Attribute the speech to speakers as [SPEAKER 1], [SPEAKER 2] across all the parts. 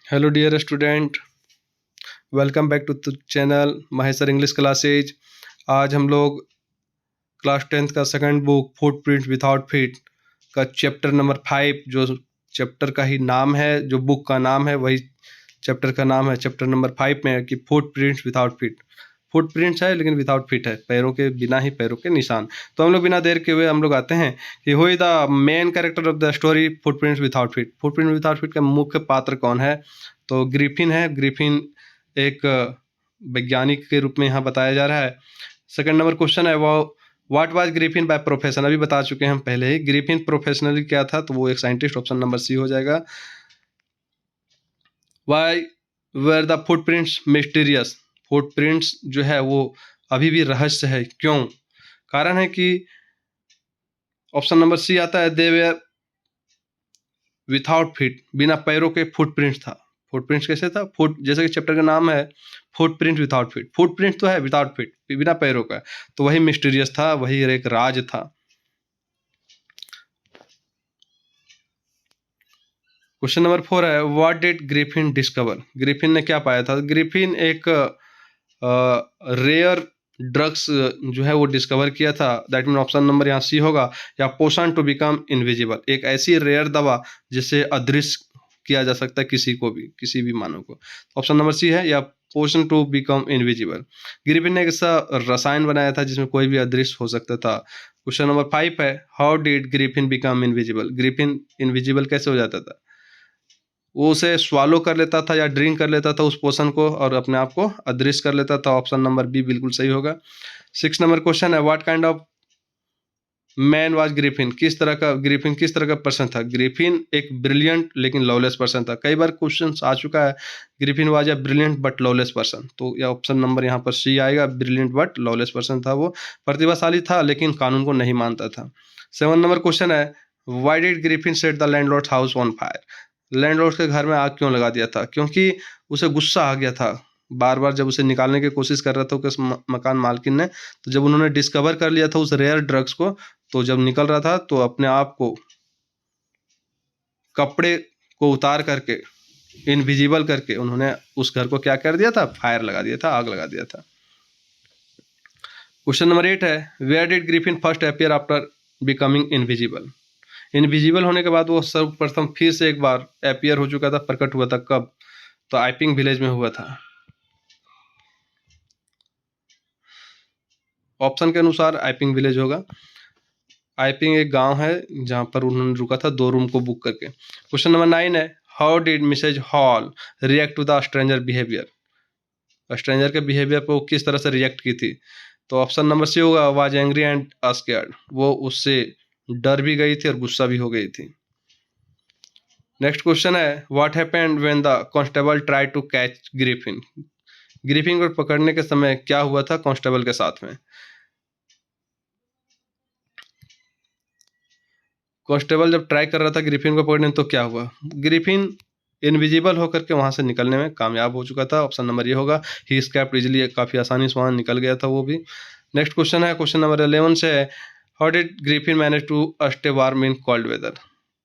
[SPEAKER 1] Hello dear student, welcome back to the channel Maheshwar English classes. आज हम लोग class 10th का second book footprint without feet का chapter number 5, जो chapter का ही नाम है, जो बुक का नाम है वही चैप्टर का नाम है। चैप्टर नंबर 5 में है कि फुटप्रिंट्स विदाउट फीट। फुटप्रिंट्स है लेकिन विदाउट फीट है, पैरों के बिना ही पैरों के निशान। तो हम लोग बिना देर के हुए हम लोग आते हैं कि who is the main character of the story footprints without feet. Footprint without feet का मुख्य पात्र कौन है? तो ग्रिफिन है। ग्रिफिन एक वैज्ञानिक के रूप में यहाँ बताया जा रहा है। सेकंड नंबर क्वेश्चन है वो what was Griffin by profession. अभी बता चुके हैं हम पहले ही। ग्रिफिन प्रोफेशनली क्या था? तो वो एक साइंटिस्ट। ऑप्शन नंबर सी हो जाएगा। Why were the footprints mysterious. Footprints जो है वो अभी भी रहस्य है। क्यों? कारण है कि ऑप्शन नंबर सी आता है दे वेयर विथआउट फीट। बिना पैरों के फुटप्रिंट्स था। फुटप्रिंट्स कैसे था? फुट, जैसे कि चैप्टर का नाम है फुटप्रिंट विथआउट फीट। फुटप्रिंट तो है विदाउट फीट, बिना पैरों का। तो वही मिस्टीरियस था, वही एक राज था। क्वेश्चन नंबर 4 है what did Griffin discover. Griffin ने क्या पाया था? ग्रिफिन एक रेयर ड्रग्स जो है वो डिस्कवर किया था। दैट मीन ऑप्शन नंबर यहाँ सी होगा। या पोशन टू बिकम इनविजिबल। एक ऐसी रेयर दवा जिससे अदृश्य किया जा सकता है किसी को भी, किसी भी मानव को। ऑप्शन नंबर सी है या पोशन टू बिकम इनविजिबल। ग्रिफिन ने एक ऐसा रसायन बनाया था जिसमें कोई भी अदृश्य हो सकता था। क्वेश्चन नंबर 5 है how did Griffin become invisible. Griffin invisible कैसे हो जाता था? वो उसे स्वालो कर लेता था या ड्रिंक कर लेता था उस पोषण को, और अपने आप को अदृश्य कर लेता था। ऑप्शन नंबर बी बिल्कुल सही होगा। 6 नंबर क्वेश्चन है what kind of man was Griffin. किस तरह का ग्रिफिन, किस तरह का पर्सन था? ग्रिफिन एक ब्रिलियंट लेकिन लॉलेस पर्सन था। कई बार क्वेश्चन आ चुका है Griffin was a brilliant but lawless person. तो यह ऑप्शन नंबर यहाँ पर सी आएगा। ब्रिलियंट बट लॉलेस पर्सन था वो। प्रतिभाशाली था लेकिन कानून को नहीं मानता था। 7 नंबर क्वेश्चन है why did Griffin set the landlords house on fire. Landlord के घर में आग क्यों लगा दिया था? क्योंकि उसे गुस्सा आ गया था। बार बार जब उसे निकालने की कोशिश कर रहा था उस मकान मालकिन ने, तो जब उन्होंने डिस्कवर कर लिया था उस रेयर ड्रग्स को, तो जब निकल रहा था तो अपने आप को कपड़े को उतार करके इनविजिबल करके उन्होंने उस घर को क्या कर दिया था? फायर लगा दिया था, आग लगा दिया था। क्वेश्चन नंबर 8 है where did Griffin first appear after becoming invisible. Invisible होने के बाद वो सर्वप्रथम फिर से एक बार अपीयर हो चुका था, प्रकट हुआ था। कब? तो आइपिंग विलेज में हुआ था। ऑप्शन के अनुसार आइपिंग विलेज होगा। आइपिंग एक गांव है जहां पर उन्होंने रुका था 2 रूम को बुक करके। क्वेश्चन नंबर 9 है how did Mrs Hall react to the stranger behaviour. Stranger के बिहेवियर पर वो किस तरह से रिएक्ट की थी? तो ऑप्शन नंबर सी होगा वाज एंग्री एंड स्कैर्ड। वो उससे डर भी गई थी और गुस्सा भी हो गई थी। नेक्स्ट क्वेश्चन है what happened when the constable try to catch Griffin. Griffin को पकड़ने के समय क्या हुआ था कांस्टेबल के साथ में? कांस्टेबल जब ट्राई कर रहा था ग्रिफिन को पकड़ने तो क्या हुआ? ग्रिफिन इनविजिबल होकर के वहां से निकलने में कामयाब हो चुका था। ऑप्शन नंबर ये होगा ही स्केप्ड इजीली। काफी आसानी से वहां निकल गया था वो भी। नेक्स्ट क्वेश्चन है क्वेश्चन नंबर 11 से how did Griffin manage to stay warm in cold weather.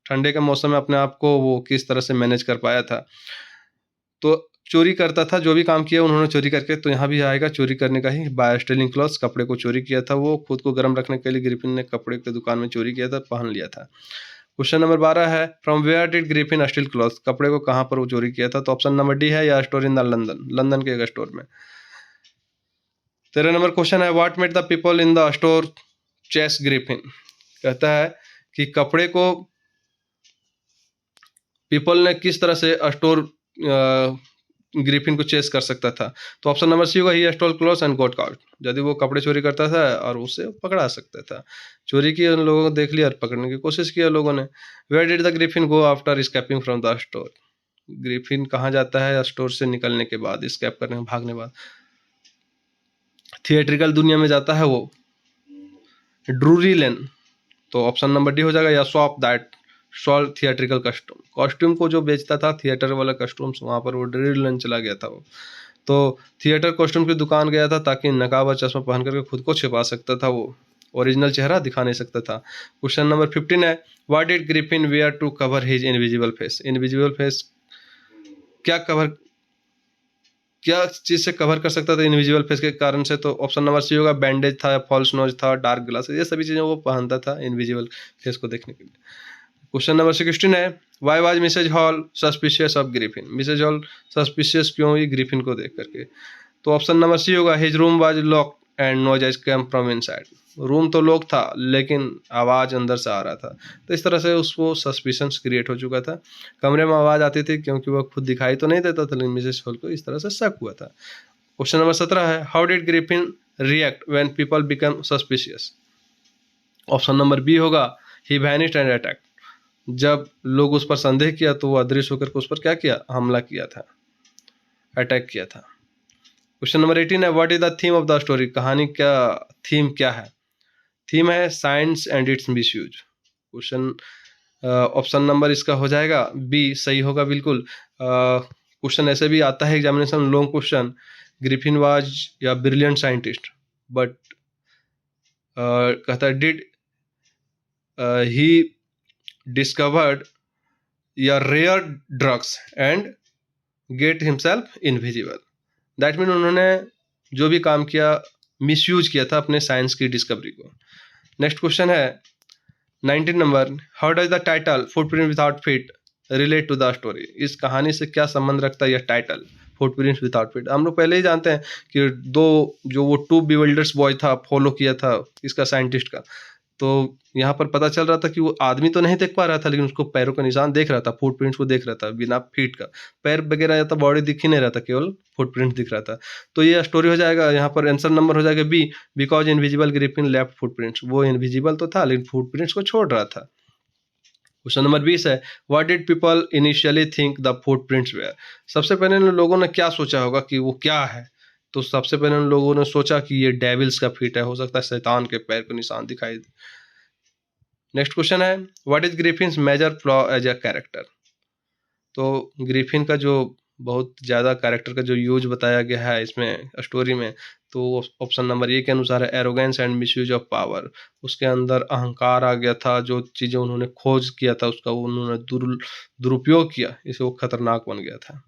[SPEAKER 1] ठंडे के मौसम में अपने आप को वो किस तरह से मैनेज कर पाया था? तो चोरी करता था, जो भी काम किया उन्होंने चोरी करके। तो यहाँ भी आएगा चोरी करने का ही। बाय स्टीलिंग क्लॉथ्स, कपड़े को चोरी किया था वो। खुद को गर्म रखने के लिए ग्रिफिन ने कपड़े की दुकान में चोरी किया था, पहन लिया था। क्वेश्चन नंबर 12 है from where did Griffin steal clothes. कपड़े को कहाँ पर वो चोरी किया था? तो ऑप्शन नंबर डी है a store in the London. London के एक स्टोर में। 13 नंबर क्वेश्चन है what made the people in the store chase Griffin. कहता है कि कपड़े को पीपल ने किस तरह से स्टोर ग्रिफिन को चेस कर सकता था? तो ऑप्शन नंबर सी होगा he stole cloth and got cout. यदि वो कपड़े चोरी करता था और उससे पकड़ा सकता था। चोरी की उन लोगों को देख लिया और पकड़ने की कोशिश किया लोगों ने। Where did the Griffin go after escaping from the store. Griffin कहाँ जाता है स्टोर से निकलने के बाद, एस्केप करने, भागने बाद? थिएट्रिकल दुनिया में जाता है वो, ड्रूरी लेन। तो ऑप्शन नंबर डी हो जाएगा या shop that solve theatrical costume. Costume को जो बेचता था थिएटर वाला कस्ट्यूम्स, वहां पर वो ड्रूरी लेन चला गया था वो। तो थिएटर कॉस्ट्यूम की दुकान गया था ताकि नकाब और चश्मा पहन करके खुद को छिपा सकता था वो, ओरिजिनल चेहरा दिखा नहीं सकता था। क्वेश्चन नंबर 15 है what did Griffin wear to cover his invisible face. Invisible face क्या चीज़ से कवर कर सकता था इनविजिबल फेस के कारण से? तो ऑप्शन नंबर सी होगा, बैंडेज था, फॉल्स नोज था, डार्क ग्लासेस, ये सभी चीज़ें वो पहनता था इनविजिबल फेस को देखने के लिए। क्वेश्चन नंबर 16 है, why was Mrs Hall suspicious of Griffin? Mrs Hall suspicious क्यों हुई ग्रिफिन को देख करके? तो ऑप्शन नंबर सी होगा, his room was lock and noise came from inside. Room तो लॉक था लेकिन आवाज़ अंदर से आ रहा था, तो इस तरह से उसको सस्पिशंस क्रिएट हो चुका था। कमरे में आवाज़ आती थी क्योंकि वह खुद दिखाई तो नहीं देता था, लेकिन मिसेस हॉल को इस तरह से शक हुआ था। क्वेश्चन नंबर 17 है, how did Griffin react when people become suspicious? Option number B होगा, ही वैनिश्ड एंड अटैक। जब लोग उस पर संदेह किया तो वो अदृश्य होकर उस पर क्या किया? हमला किया था, अटैक किया था। क्वेश्चन नंबर 18 है, what is the theme of the story? कहानी का थीम क्या है? थीम है science and it's misuse. Question option number इसका हो जाएगा बी, सही होगा बिल्कुल। क्वेश्चन ऐसे भी आता है examination, long question, Griffin was a brilliant scientist, but कहता है did he discovered a rare drugs and get himself invisible. That mean उन्होंने जो भी काम किया मिसयूज किया था अपने साइंस की डिस्कवरी को। नेक्स्ट क्वेश्चन है 19 number, how does the title footprint without feet relate to the story? इस कहानी से क्या संबंध रखता है यह टाइटल फुटप्रिंट्स विदाउट फीट? हम लोग पहले ही जानते हैं कि वो टू बिविल्डर्स बॉय था, फॉलो किया था इसका साइंटिस्ट का, तो यहाँ पर पता चल रहा था कि वो आदमी तो नहीं देख पा रहा था, लेकिन उसको पैरों का निशान देख रहा था, फुटप्रिंट्स को देख रहा था बिना फीट का, पैर वगैरह या तो बॉडी दिख ही नहीं रहा था, केवल फुटप्रिंट दिख रहा था। तो ये स्टोरी हो जाएगा, यहाँ पर आंसर नंबर हो जाएगा B, because invisible Griffin left footprints. वो इनविजिबल तो था लेकिन फुटप्रिंट्स को छोड़ रहा था। क्वेश्चन नंबर 20 है, what did people initially think the footprints were? सबसे पहले उन लोगों ने क्या सोचा होगा कि वो क्या है? तो सबसे पहले उन लोगों ने सोचा कि ये डेविल्स का फीट है, हो सकता है शैतान के पैर को निशान दिखाई दे। नेक्स्ट क्वेश्चन है, what is Griffin's major flaw as a character? तो ग्रिफिन का जो बहुत ज़्यादा कैरेक्टर का जो यूज बताया गया है इसमें स्टोरी में, तो ऑप्शन नंबर ए के अनुसार है arrogance and misuse of power. उसके अंदर अहंकार आ गया था, जो चीज़ें उन्होंने खोज किया था उसका उन्होंने दुरुपयोग किया, इससे वो खतरनाक बन गया था।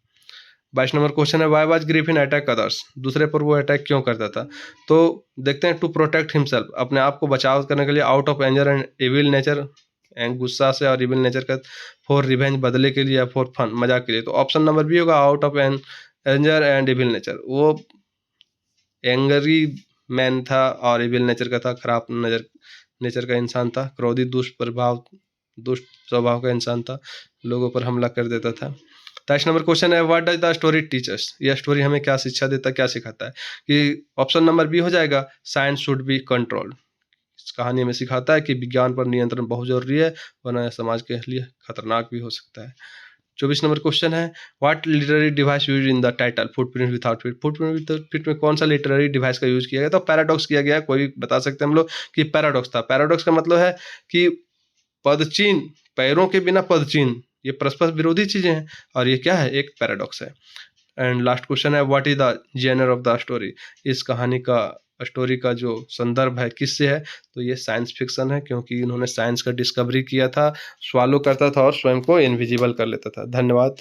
[SPEAKER 1] 22 नंबर क्वेश्चन है, why was Griffin attack others? दूसरे पर वो अटैक क्यों करता था? तो देखते हैं, टू प्रोटेक्ट हिमसेल्फ, अपने आप को बचाव करने के लिए, out of anger and evil nature, गुस्सा से और इविल नेचर का, फॉर रिवेंज, बदले के लिए, या फॉर फन, मजाक के लिए। तो ऑप्शन नंबर बी होगा, out of anger and evil nature. वो एंगरी मैन था और इविल नेचर का था, खराब नेचर का इंसान था, क्रोधित दुष्ट स्वभाव का इंसान था, लोगों पर हमला कर देता था। 23 नंबर क्वेश्चन है, what does the story teach us? यह स्टोरी हमें क्या शिक्षा देता है, क्या सिखाता है? कि ऑप्शन नंबर बी हो जाएगा, साइंस शुड बी कंट्रोल्ड। इस कहानी हमें सिखाता है कि विज्ञान पर नियंत्रण बहुत जरूरी है, वरना समाज के लिए खतरनाक भी हो सकता है। 24 नंबर क्वेश्चन है, what literary device use in the title footprint without feet? Footprint without feet में कौन सा लिटरेरी डिवाइस का यूज किया गया? तो पैराडॉक्स किया गया है। कोई भी बता सकते हैं हम लोग कि पैराडॉक्स था। पैराडॉक्स का मतलब है कि पदचिन्ह, पैरों के बिना पदचिन्ह, ये परस्पर विरोधी चीजें हैं, और ये क्या है? एक पैराडॉक्स है। एंड लास्ट क्वेश्चन है, what is the genre of the story? इस कहानी का स्टोरी का जो संदर्भ है किससे है? तो ये साइंस फिक्शन है, क्योंकि इन्होंने साइंस का डिस्कवरी किया था, स्वॉलो करता था और स्वयं को इनविजिबल कर लेता था। धन्यवाद।